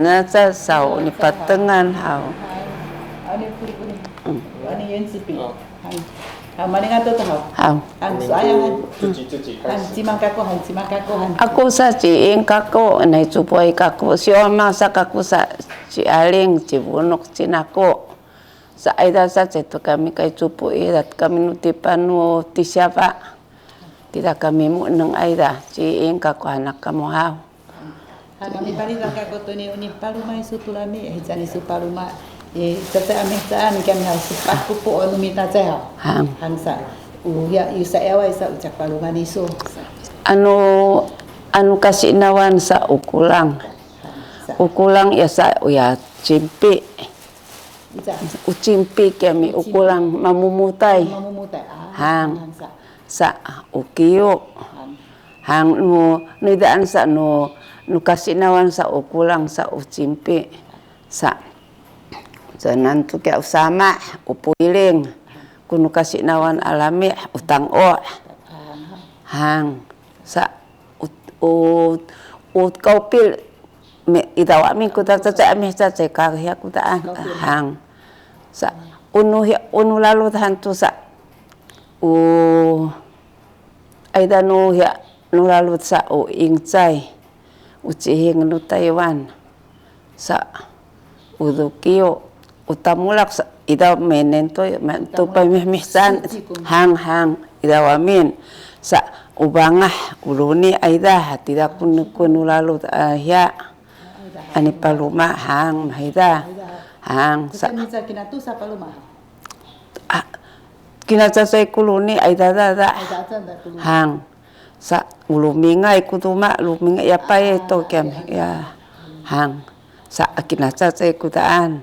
那在手你把灯安好。好，马尼阿都好。好。自己开始。Aku sa ciing kako na itupoy kako si Oma sa kako sa si Aling si Bunok si Nako sa aida sa itu kami kay tupoy at kami nutipan mo ti siapa tidak kami mo nang aida ciing kako anak kamu haw. Kami pali kako to ni paluma isutulami hijani su paluma tata amita ni kami harus paku po onu mita saya. Hangsa ya isa ewa isa ucak paluma ni so. Anu kasinawan sa ukulang ya sa ya cimpi ucimpi kami ukulang mamumutay hang sa ukiyo hang no daan sa no kasinawan sa ukulang sa ucimpi sa nanto kaya usama upuiling kuno kasinawan alami utang o hang sa kaupil itawa min ko ta ami sa kahya ko ta hang sa unu lalu hantu sa aida no ya no lalu sa ingcai ucihing no Taiwan sa udukio utamulak sa ida menento pa mihsan hang ida wamin sa ubangah uluni aida tidak kunu lalu ya ani paluma hang mahida hang sa kinatusa paluma kinasa say kuluni aida da hang sa ulumingai kutuma lumingai ya pai to kem ya hang sa kinasa say kutaan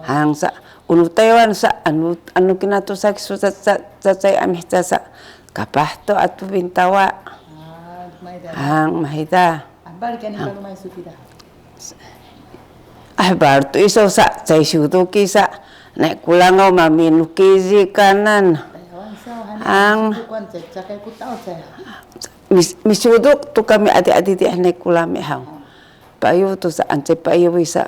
hang sa unu Taiwan sa anu kinatusa sa say amihta sa kapahto atu bintawa hang mahida barto iso sa say suduki sa nek kulangaw maminukizi kanan hang misuduk tu kami adi-adi di nek kulami hang payu tu sa ance payu sa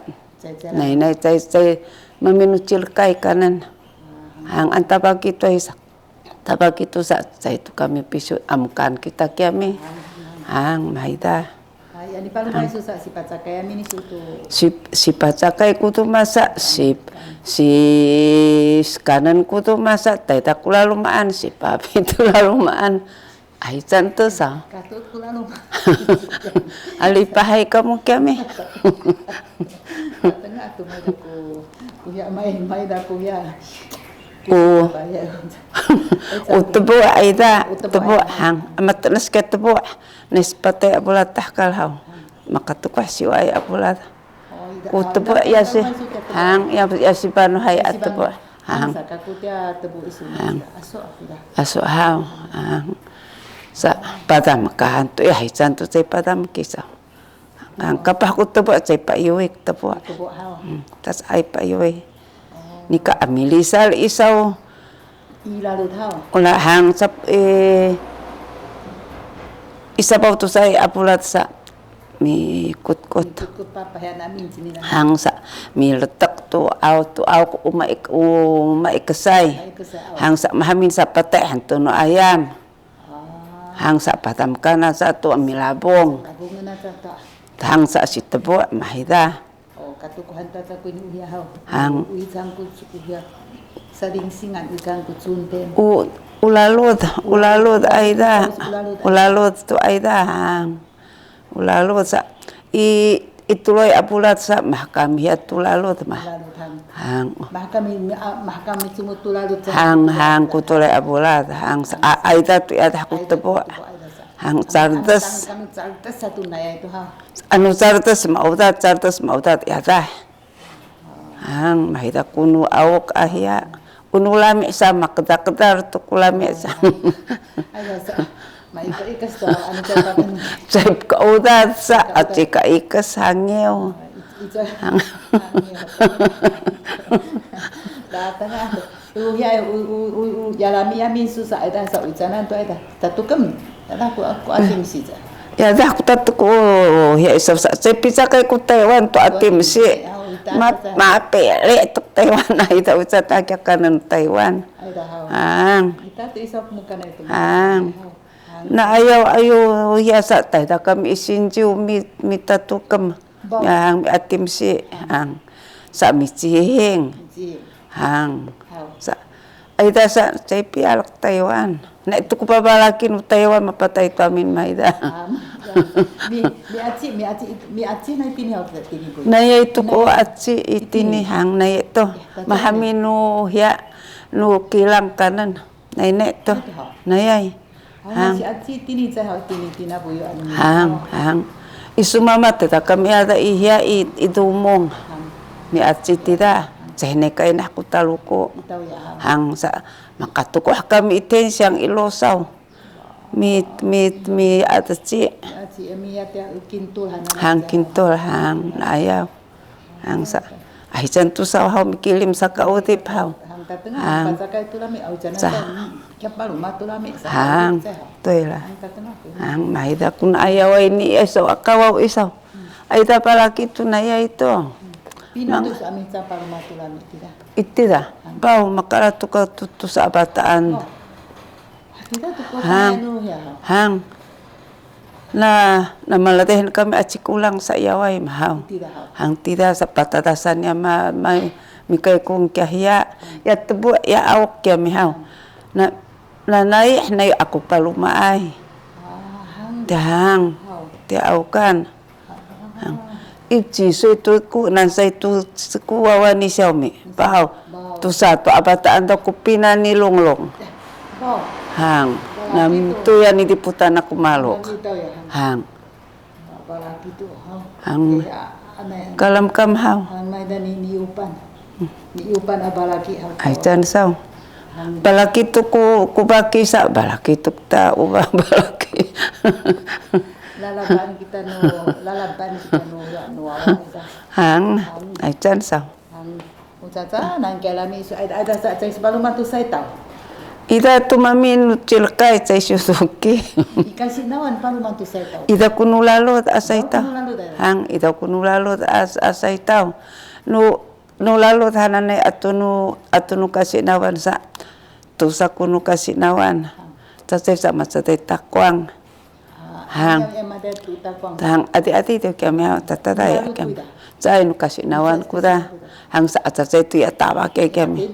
nai say maminucil kai kanan hang antaba kito isa tabag itu sa itu kami pisu amukan kita kami hang mahida yani palumai susa si pacakay mini sutu si pacakay kutu masa si kanan kutu masa taita kula lumaan si papi tu lumaan ay santo sa katut kula lumaan alipahay kamu kami tengah tu mai ku kuya mai da kuya utebo aida utebo hang amatnas ka tebo nespate abulat tahkal haw makatukah siway abulat utebo ya si hang ya si panu hay atebo hang aso haw hang sa padam kahanto ya hisanto say padam kisa hang kapah utebo say payuik tebo tas ay payuik nika amilisal isaw ilalut haw ula hang sap isabaw to say apulat sa mi kutkot hang sa mi letak to aw umaikasay hang sa mahamin sa pate hanto no ayam hang sa patam kana sa to amilabong hang sa sitabo mahida katukuhan tata ko ni uya haw hang uisang ko sukuya saling singan ikang ko tsunten ulalud aida ulalud to aida hang ulalud sa ituloy apulat sa mahkamiyat tulalud mah hang mahkami sumut tulalud hang kutuloy apulat hang sa aida tu ada kutebo hang sardas satu naya itu ha anu sardas maudat ya dah hang mahita kunu awak ahya kunu lami sama kedar tu kulami sa ada sa mai ikas to anu tapakan sab kaudat sa atika ikas hangyo hang datang ya yalami yamin susah ada sa ucanan tu ada tatukam aku asing sih Ya dah ku tatuku ya isa sa pizza kay ku Taiwan to atim si ma pele to Taiwan ay ta usa ta kanan Taiwan. Ita tu isa muka na ito. Na ayaw ya sa tay da kami isinju mi tatukam yang atim si sa mi cihing. Sa ay da sa chay pialak Taiwan. Na itu ku pabalaki no Taiwan mapatay to amin maida. Mi aci na itini hau tini ko. Na itu ko aci itini hang na ito. Mahamin no ya no kilang kanan. Na ine to. Na yai. Si aci tini sa hau tini tina buyo anu. Hang. Isu mama teta kami ada ihya idumong. Mi aci tida. Sehne kay na ku taluko. Hang sa makatuko kami iten siyang ilosaw. Mi ataci. Mi ate kintul kintul hang ayaw. Hang sa ay tu sa haw mikilim sa kautip haw. Hang sa kay tulami au jana sa kapa rumah tulami sa. Hang toila. Hang maida kun ayaw ini eso akawaw isaw. Ay ta palaki tu naya ito. Pina tu sa amin sa rumah tulami tidak. Itida. Bau makaratu ka tutu sa bataan. Hang. Na malatehen kami acikulang sa iyaway mahaw. Hang tida sa patatasan niya mikay kong kahya. Ya tebu ya awak ya mihaw. Na naik ako palumaay. Hang. Ti awakan. Hang. Ipci so itu ku nansay tu kuwawa ni Xiaomi. Bahaw. Tu satu abataan daw kupina ni Longlong. Hang. Nam tu yan idiputan ako malok. Hang. Hang. Kalam kam haw. Hang may dani niupan. Niupan abalaki haw. Ay tan saw. Balaki tu ku baki sa balaki tu ta uba balaki. Lalaban kita no Hang. Ay tan saw. Ucaca nang kelami ada sa cai sebelum tu saya tahu. Ida tu mamin cilkai cai Suzuki. Ikasih nawan palu mantu saya tahu. Ida kunulalot asay tahu. Hang ida kunulalot asay tahu. Nu lalot hananay atunu kasih nawan sa tu sa kunu kasih nawan. Tasay sa masatay takwang. Hang. Hang ati tu kami tatatay kami. Saya nu kasih nawan kuda. Hang sa atasay tu ya tawa kami.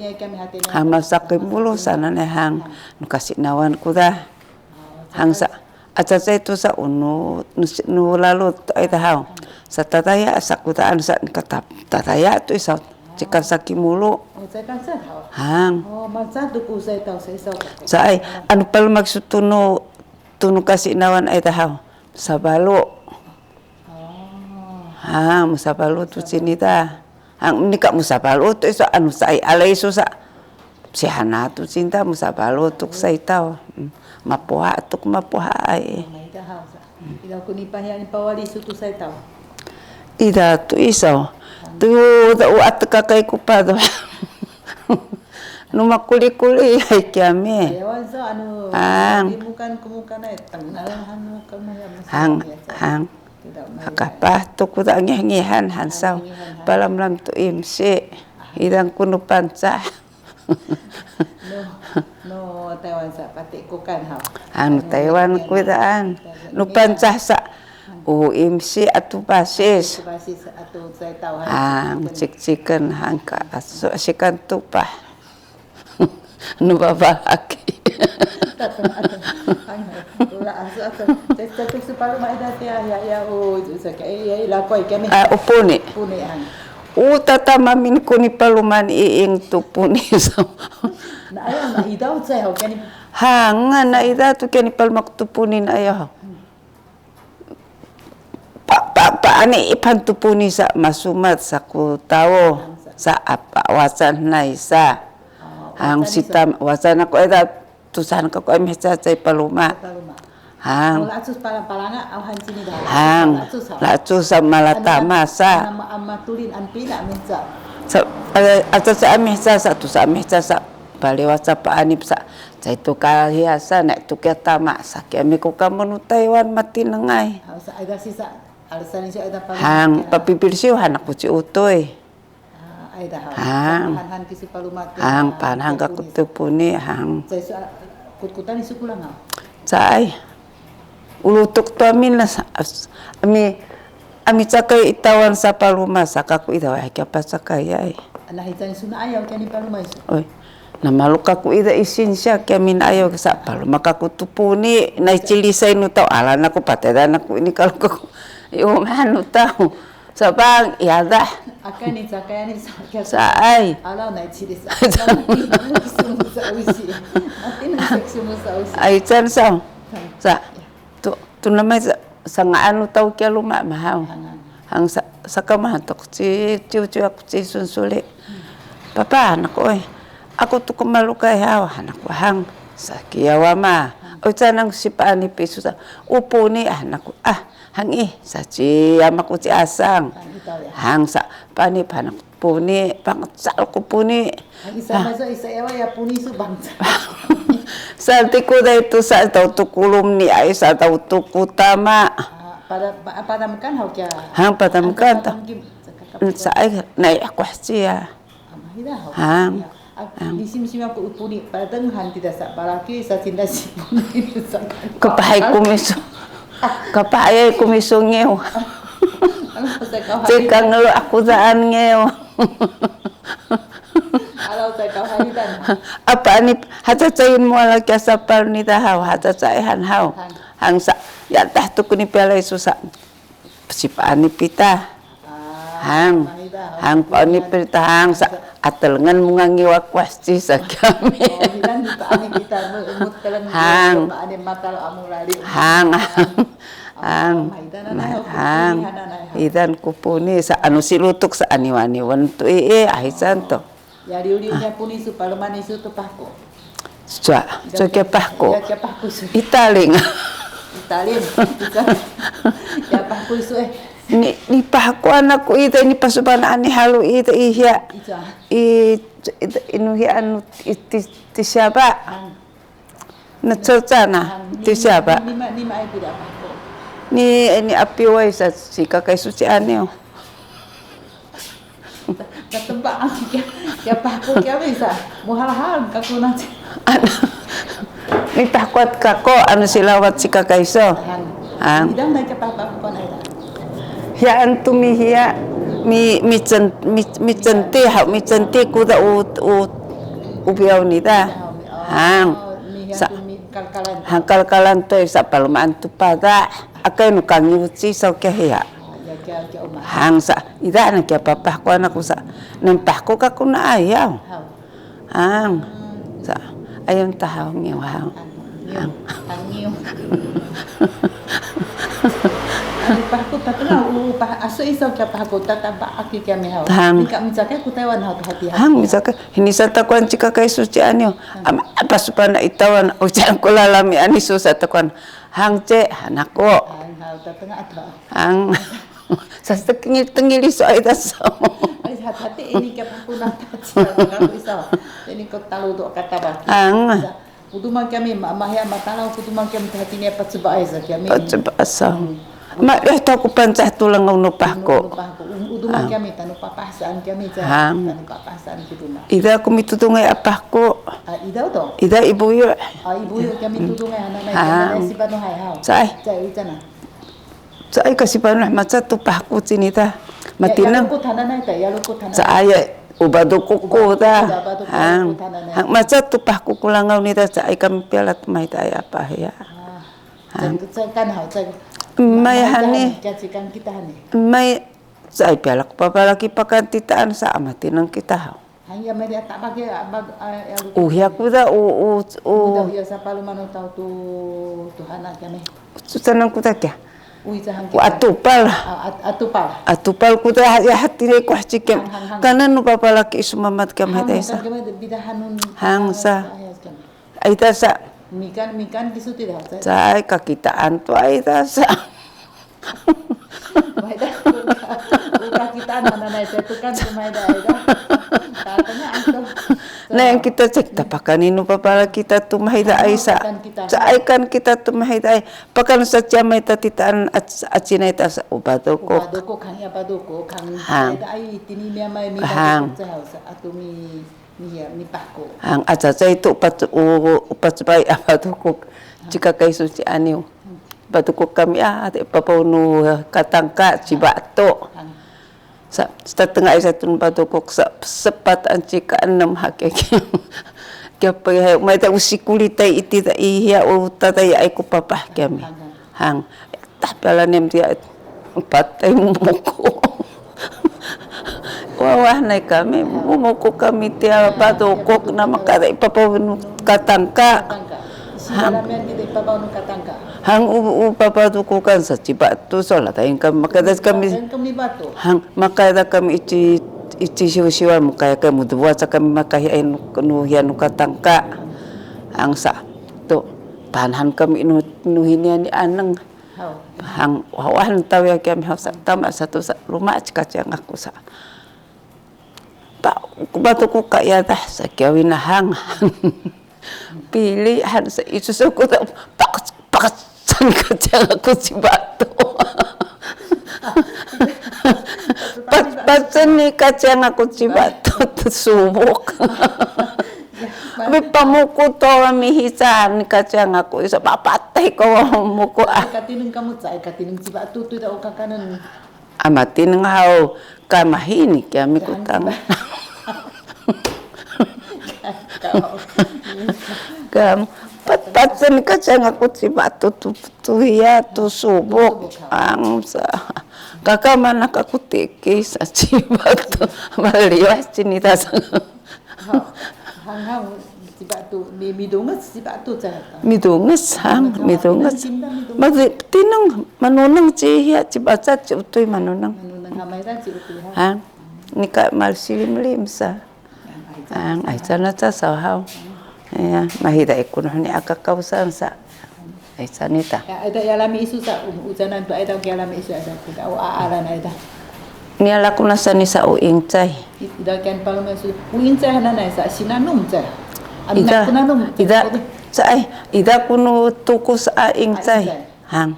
Hang masakin mulu sana ne hang nu kasih nawan kuda. Hang sa atasay tu sa nu lalu ay tahaw. Sa tataya sa kudaan sa katap. Tataya tu isa cikar saki mulu. Hang. Oh, masa tu ku saya tahu saya tahu. Sa ay anu pala maksud tunu kasih nawan ay tahaw. Sa balo. Hang musabalo tu sinita. Hang nikah musabalo tu iso anu sai alai iso sa si hana tu cinta musabalo tu sai tau mapoha tu mapoha ai. Ida ku ni pahyan pawali su tu sai tau. Ida tu iso tu da uat kakai ku pado. Nu makuli-kuli ai kiame. Yawan sa anu bukan kumukan ai tangalan hanu kamaya hang akapah tu ku tak ngihan hansaw palam tu imsi idang kuno panca no Taiwan sa pati ko kan ha anu Taiwan ku daan nu panca sa imsi atu basis atu saya tahu cik-cikan hangka asu sikan tupah nu babaki Saya tu separuh mai dah ya saka la koi kami. Upuni. Puni ang. Tata mamin ko ni paluman iing tu puni so. Na ayaw na idaw sa ho kani. Hanga na ida tu kani palmak tu puni na ayaw. Pa ani ipan tu puni sa masumat sa ku tawo sa apa wasan na isa. Hang sitam wasan ako ida tusan ko ay sa paluma. Hang. Latsus palanga auhan sini dah. Hang. Latsus sa malata masa. Ama tulin an pila minsa. Sa atas sa amih sa tu sa amih sa palewat sa paanip sa itu kahiasa nek tu kita mak kami ko kamu Taiwan mati nangay. Ada sisa alasan siya ada palu. Hang papipil siya hanak ko si utoy. Ada han kisi palu mati. Hang panhang ka kutupuni hang. Saya kut-kutan isu pulang ah. Say ulutuk to amin na ami sakay itawan sa paluma saka ko itaw ay kapa sakay ay. Nahitan suna ayaw kani paluma isu. Oy. Namaluk ako ida isin siya kaya minayaw sa paluma kakutupuni na ichilisay no tao ala na ko patedan ako ini kalau ko yung ano tao sa bang yada Akani sakayani sakya sa ay ala na ichilisay. Sa usi. Atin na seksumo sa usi. ay chan sa tu namay sa nga ano tao kaya luma mahaw hang sa kamahatok si chiu ako si sunsuli papa anak ko ako tu kumalukay hawa anak ko hang sa kiyawa ma o tanang si paani piso sa upo ni anak ko hang sa si ama ko si asang hang sa paani panak puni pangatsal ko puni isa ewa ya puni su bangsa sa tiko da ito sa tau tukulum ni ay sa tau tukutama pada makan hau kya hang patamkan ta sa ay na ako siya hang di sini aku upuni pada tengah tidak sak balaki sa cinta si kapahay kumiso ngew cikang lo aku daan ngew alau saya kau haritan apa ni hata cain mo ala kya sa par ni tahaw hata caihan haw hang sa ya tah tu kuni pala susa si paani pita hang paani pita hang sa atelngan mungangi wakwasti sa kami hang idan kupuni sa anu silutuk sa aniwan tu ahisan to ya riuliunya puni su palumani su tu pahko so ke pahko italing ya pahko su ni pahko anak ko ita ni pasuban ani halu ita ihya inuhi anu tisaba na tsana tisaba ni mai tidak pahko ni apiway sa si kakay suci aneo ketebak ya pahko kya bisa muhal-hal kako nanti ni tahkuat kako anu silawat si kakay so idam na kya pahko na ida ya antumi hiya mi centi kuda ubiyaw nida hang sa kalkalan to sa palmaan tu pada akay no kangiwutsi sa kya hiya hang sa ida na kya papah ko anak ko sa nampah ko ka kuna ayaw hang sa ayon tahaw ngiw hang pahko patna aso isaw kya pahko tataba aki kya mehaw ika misaka ku Taiwan hau hati hang misaka hinisa takuan chika kay suci anyo apa supana itawan o chan ko lalami ani susa takuan hang che hanako hang sa tengil so ay daso hati ini kya pahko na tatsi isaw ini ko talu do kataba hang uduma kami mahya matalaw uduma kami hati ni pat subay sa kami asa ma ito ko pansah tulang ng pahko uduma kami tanu papasaan kami tanu papasaan kuduma ida ko mitutungay apahko ida to ida ibuyo kami tutungay hananay si pano hay haw sai utana sai kasi pano matsa tu pahko sinita matinang ko hananay ta yalo ko hananay sai ubado kuko ta hang matsa tu pahko kulangaw nita sai kami pialat may taya pa ya kan haw may hani kacikan kita hani may sa ipalak papalaki pakantitaan sa amatin ng kita hanya may tak pakai uhya kuda ya sa palumano tau tu hanak kami susanang kuda kya uitahan atupal atupal kuda ya hati ko chikem kanan no papalaki sumamat kam hadaisa hangsa aita sa mikan kisu tidak sa kakitaan to aita sa kakitaan mana itu kan cuma ada tatanya Na yang kita cek tapakan inu papala kita tu mahida ai sa aikan kita tu mahida ai pakan sa jamai ta titaan acina ita sa ubado ko kang ya bado ko kang ai tini mia mai mi ta sa atu mi pako hang aja itu upat bai abado ko jika kai suci aniu batu ko kami ate papau katangka cibato sa tengah isa tun batu ko sa sepat ancika 6 hake kya pa mai ta usikulita iti ta ihya o tata ai ko papa kami hang tapala nem dia patay muko wawah nai kami muko kami tia batu ko na makada papau katangka hang upapatu ko kan sa cibato sola tayo makadas kami hang makada kami ichi siwa mukaya kami buat sa kami makahiay nuhian katangka hang sa to panhan kami nuhinian ni anang hang wawan tahu ya kami hausa tama satu sa rumah cikacang aku sa pa batu ko kaya dah sa kawin hang pilihan sa isu ko paksan kacang aku cibato paksan ni kacang aku cibato tersubuk tapi pamuku to mihisan kacang aku isa papatay ko muko katinung kamu cai katinung cibato tu ida okakanan amatin ngau kamahini kami kutang kam patsan kacang aku cibato tu ya tu subuk ang sa kakamana aku tiki sa cibato maliwas cinita hang cibato midungas cibato cahata midungas hang midungas tinang manunang ciya cibaca ciutoy manunang hang nika malsilim sa ang ay sana sa sahaw ya mahida ikun ni akakausan sa ay sanita ada yalami isu sa ujanan tu ada yalami isu ada tidak aran ada niala kuna sa ni sa uing chay ida kan palma isu uing chay hanana sa sinanum chay ida sa ay ida kuno tukus a ing chay hang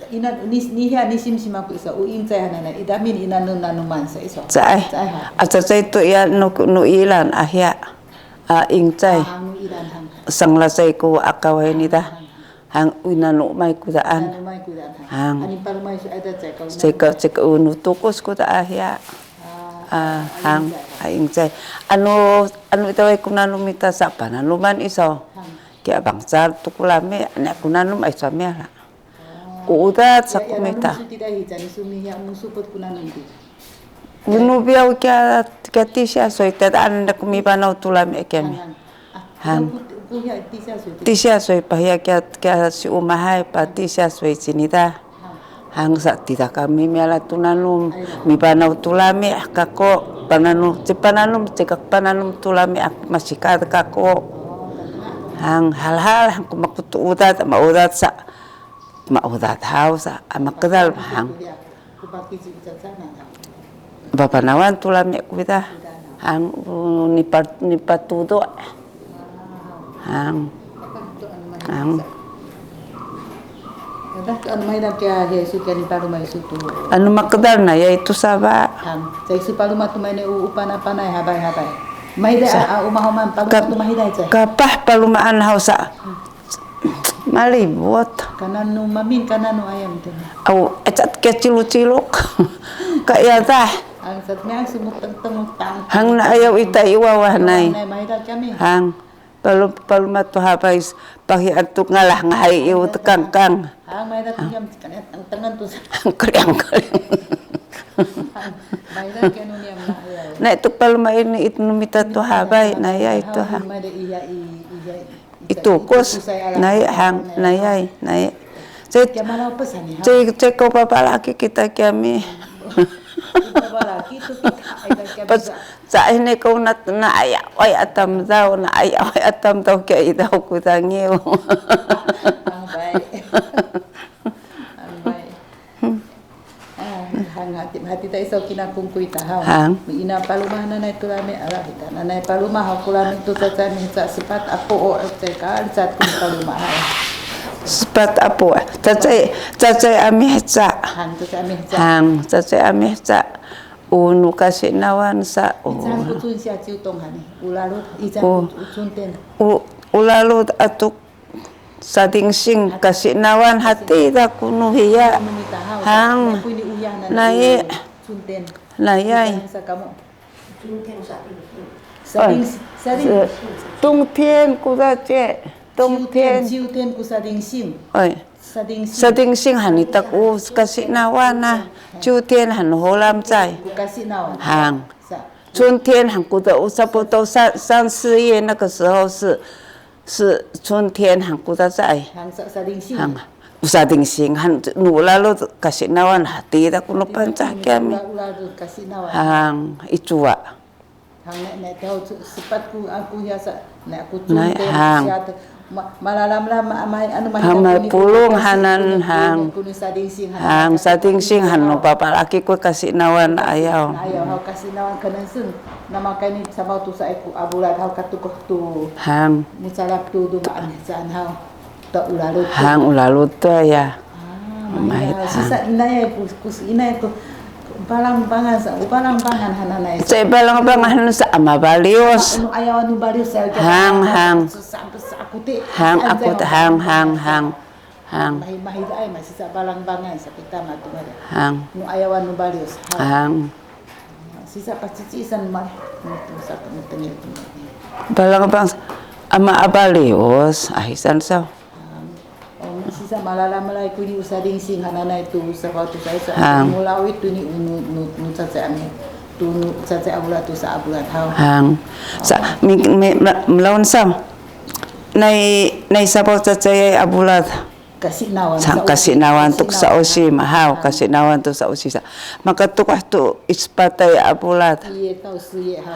ina niya nisim simaku isa uing chay hanana ida min inanun nanuman sa iso sa ay asa chay to ya no ilan ahya ing chay sanglasay ko akaway nita hang inano may kudaan hang ani palmay su ada cek unu tukos ko ta ahya hang ing chay ano ito ay kunanum ita sa pananuman iso kaya bangsa tukulami ani kunanum ay sa mera uudat sa kumita bunubiyaw kya tisya soy tadaan na kumipanaw tulami kami hang tisya soy pahiya kya si umahay pa tisya soy sinita hang sa tita kami miala tunanum mipanaw tulami kako pananum cekak pananum tulami masikad kako hang hal-hal hang kumakutuudat maudat sa maudat hausa amakadal hang Bapanawan tulami kuita hang ni patudo hang anu makdar na ya itu saba hang sai paluma tu maine upana panai habai maida umahoman paluma tu mahida cai kapah palumaan hausa malibot kananu mamin kananu ayam tu au ecat keciluk kaya tah ang satnya sumut teng hang na ayaw ita iwawah nay mahida kami hang paluma tu habais pahi antuk ngalah ngai iu tekangkang hang mahida tiam kanet tengan tu kaliang mahida kenu niam na itu paluma ini itu numita tu habai na ya itu hang itu kos naik hang naik cek kau papa laki kita kami sa ini kau na ayak oi atam tau na ayak oi atam tau kaya itau ku tangiu baik hang hati ta iso kina kungkui tahau hang mi ina palumah nanai tulame ala kita nanai palumah hakulame tu tata mi sa sepat apo o ceka cat kun palumah sepat apo cacai amih ca hang cacai amih ca unu kasih nawan sa ican kutun sia ciu tong hani ulalut ican kutun ten ulalut atuk sading sing kasih nawan hati ta kunu hiya hang nai nai tung thiên ku da che tung thiên ciu ten ku sading sing oi sading sing hani tak u kasih nawan na ciu thiên han holam chai kasih nawan hang 春天韩国的差不多3-4月那个时候是春天韩国的在hang usading sing han nula lo kasih nawan hati da kuno pancah kami hang icua hang nek tahu sepat ku aku ya sa nek aku hang malalam anu hamai pulung hanan hang sading sing han no papa laki ku kasih nawan ayaw hau kasih nawan kana sun nama kani sama tu sa aku abulat hau katukoh tu hang musalap tu du maan san hau ta ulalut hang ulalut tu ya sisa inaya kus inaya ku balang bangan hananay sa balang bangan sa amabalios anu ayaw anu balios hang mahida ay masisa balang bangan sa kita matumare hang anu ayaw anu balios hang sisa pacicisan mah sa pamutengil balang bang ama abalios ahisan sa sisa malala-malay ko ni usading sing hananay tu sa kautu sa mulawit tu ni nu tsa ami tu tsa abulat tu sa abulat hau hang sa melawan sam nay sabaw tsa abulat kasih nawan tuk sa osi mahau kasih nawan tu sa osi sa makatukah tu ispatay abulat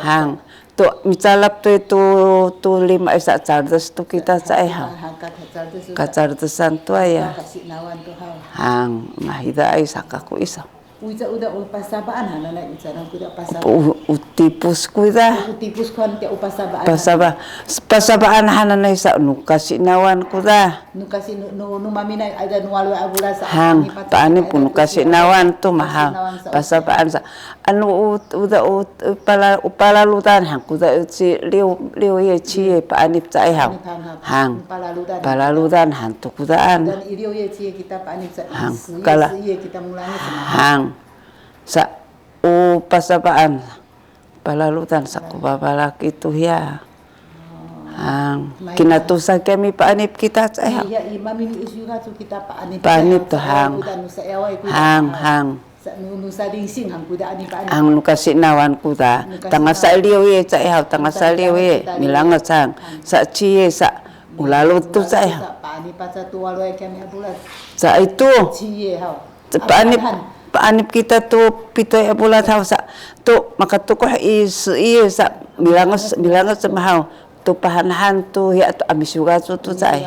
hang tu micalap tu lima isa chardes tu kita sa kacardesan tu ya hang mahida ay sakaku isa uda pasabaan hananay ucaran kuda utipus kuda utipus kan te pasabaan hananay sa kasih nawan kuda nukasi nu maminay ada nuwalo abula sa hang paani pun kasih nawan tu mahal pasabaan sa anu uda upalalutan hang kuda si liu ye chi paani sa hang palalutan hang tu kudaan dan liu ye chi kita paani sa hang kala kita mulai hang sa pasabaan palalutan sa kubabalak itu ya hang kinatusa kami paanip kita sa iya imami isyura tu kita paanip tu hang nu sading sing hang kuda ani paanip hang nu kasih nawan kuda tanga sa liu ye sa tanga sa liu ye milangat sang sa ciye sa ulalut tu sa paanip sa tu walo kami abulat sa itu ciye hau paanip kita tu pitoy abulat hau sa tu makatukoh iya sa milangat sa mahau tu pahanahan tu ya tu amisuga tu sa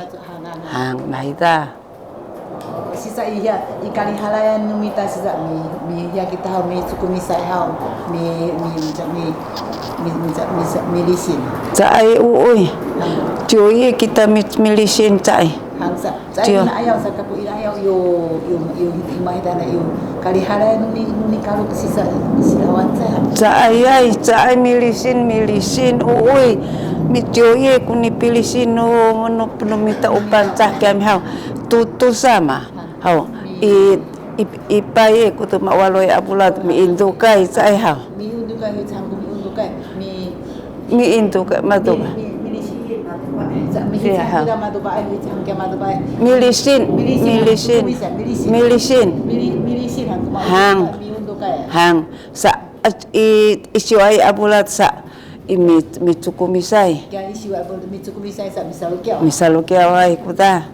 hang mahita sisa iya ikali halayan numita sisa mi ya kita hau mi sukumisai hau mi lisin sa ay uy cuy kita milisin sa ay hangsa saya ayaw sa kapu ayaw yo imahita na yo kali halay nuni kalu sisa silawan sa ay milisin uy mityoye kuni pilisin no mita upan sa kami haw tutu sama haw ipaye kutu mawaloy abulat mi indukay sa ay haw mi indukay maduka milisin hang sa isiway abulat sa mitsukumisay sa misalukyaw ay kuda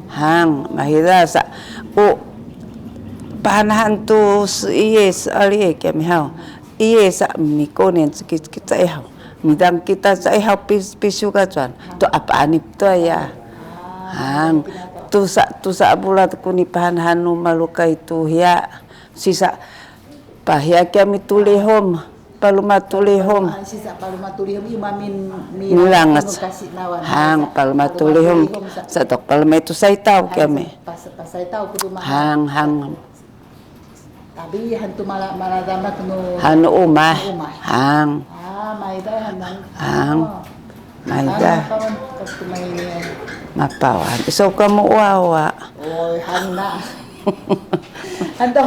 hang mahida sa panahan tu iye sa aliye kami haw iye sa mikonen kita haw midang kita sa ihaw pisu ka tuan tu apa anip tu ya hang tu sa abulat ku ni panahan nu maluka itu ya sisa Pahia kami tulihom, paluma tulihom. Sisa paluma tulihom imamin Milangat. Hang paluma tulihom. Sa tok paluma itu saya tahu kami. Pasay tahu kudu Hang. Tapi hantu maladama kuno. Hanu umah. Hang. Maida hanang. Hang. Maida. Kastu may Mapawan. So kamu wawa. Oh, hang na. Anto.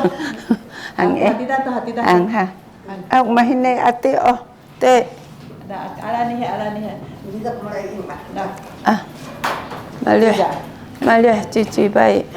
Hang hati dah. Hang ha. Ang mahinay ate oh. Te. Ala niya. Hindi ka mulai iba. Malih. Malih cici baik.